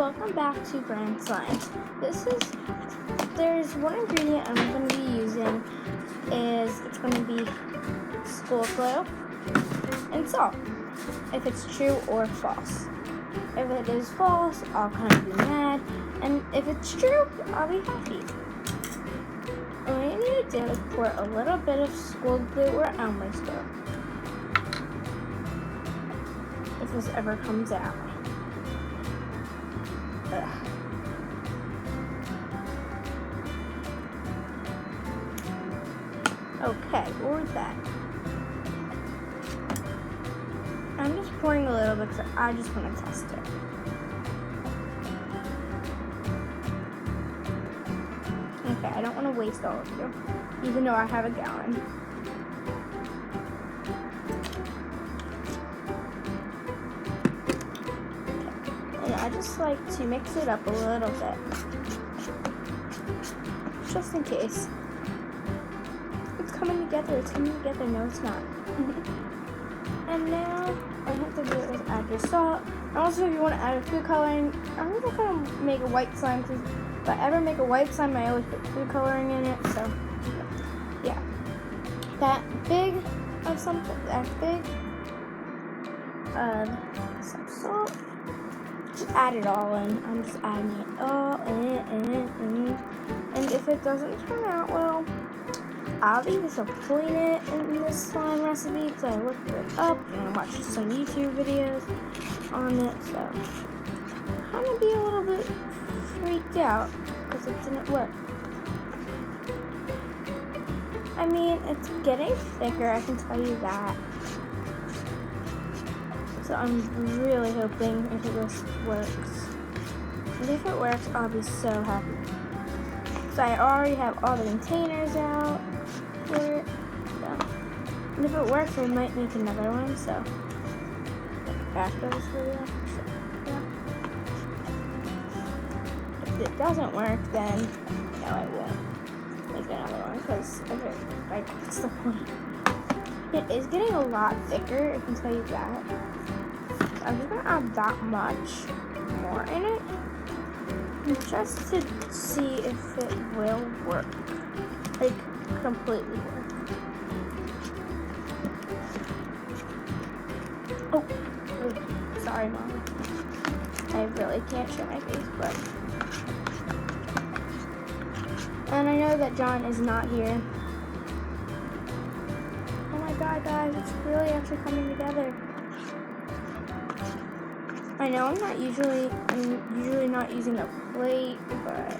welcome back to Grand Slimes. There's one ingredient I'm going to be using it's going to be school glue and salt, if it's true or false. If it is false, I'll kind of be mad, and if it's true, I'll be happy. All you need to do is pour a little bit of school glue or Elmer's glue, if this ever comes out. Okay, what was that? I'm just pouring a little bit because I just want to test it. Okay, I don't want to waste all of you, even though I have a gallon. And I just like to mix it up a little bit, just in case. It's coming together, no it's not. And now, all you have to do is add your salt. And also, if you want to add a food coloring, I'm just going to make a white slime, because if I ever make a white slime, I always put food coloring in it, so, yeah. That big of some salt, just add it all in. I'm just adding it all in. And if it doesn't turn out well, I'll be disappointed in this slime recipe because I looked it up and I watched some YouTube videos on it, so I'm kind of be a little bit freaked out because it didn't work. I mean, it's getting thicker, I can tell you that. So I'm really hoping if this works. And if it works, I'll be so happy. So I already have all the containers out for it. So. And if it works, I might make another one. So after this video. So, yeah. If it doesn't work, then no, I won't make another one because what's the point? It is getting a lot thicker, I can tell you that. So I'm just gonna add that much more in it, just to see if it will work, like completely work. Oh, sorry, Mom. I really can't show my face, but. And I know that John is not here. Oh my God, guys, it's really actually coming together. I know I'm usually not using a plate, but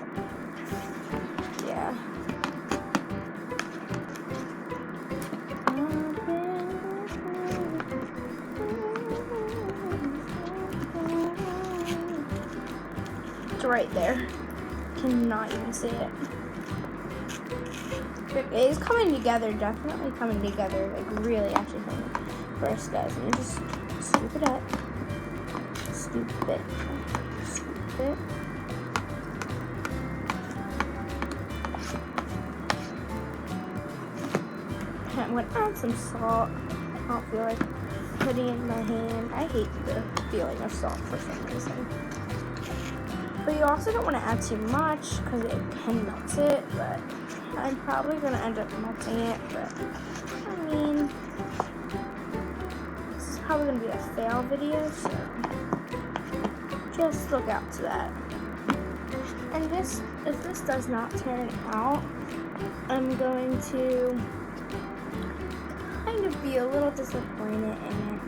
yeah. It's right there. Cannot even see it. It is coming together, definitely coming together, like really actually coming first, guys. Let me just scoop it up. Scoop it. I'm going to add some salt. I don't feel like putting it in my hand. I hate the feeling of salt for some reason. But you also don't want to add too much because it can melt it, but I'm probably going to end up melting it, but I mean, this is probably going to be a fail video, so just look out to that. And if this does not turn out, I'm going to kind of be a little disappointed in it,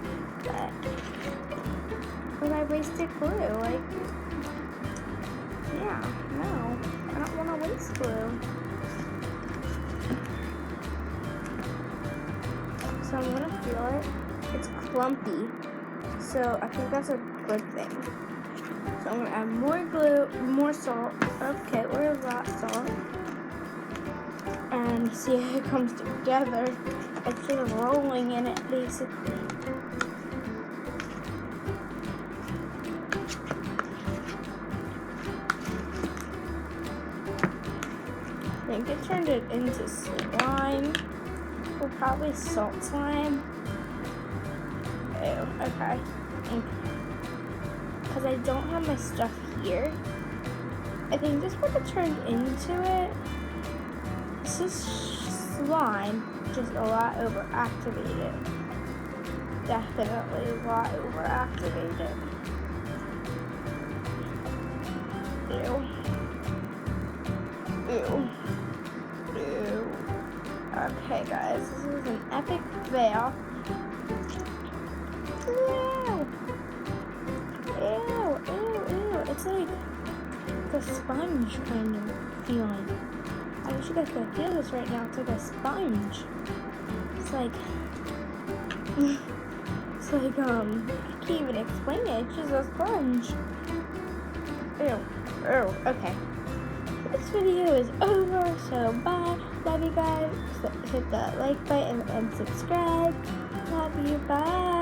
but I wasted glue, like, yeah, no, I don't want to waste glue. So I'm going to feel it. It's clumpy, so I think that's a good thing. So I'm going to add more glue, more salt. Okay, where's that salt? And see how it comes together. It's just rolling in it, basically. I think it turned it into slime. Or probably salt slime. Ew, okay. because I don't have my stuff here. I think this would have turned into it. This is slime, just a lot overactivated. Definitely a lot overactivated. Ew. Ew. Ew. Okay, guys, this is an epic fail. Ew. Ew. Ew. Ew. It's like the sponge kind of feeling. I wish you guys could feel this right now. It's like a sponge. It's like, I can't even explain it. It's just a sponge. Ew. Ew. Okay. This video is over, so bye. Love you guys. Hit that like button and subscribe. Love you. Bye.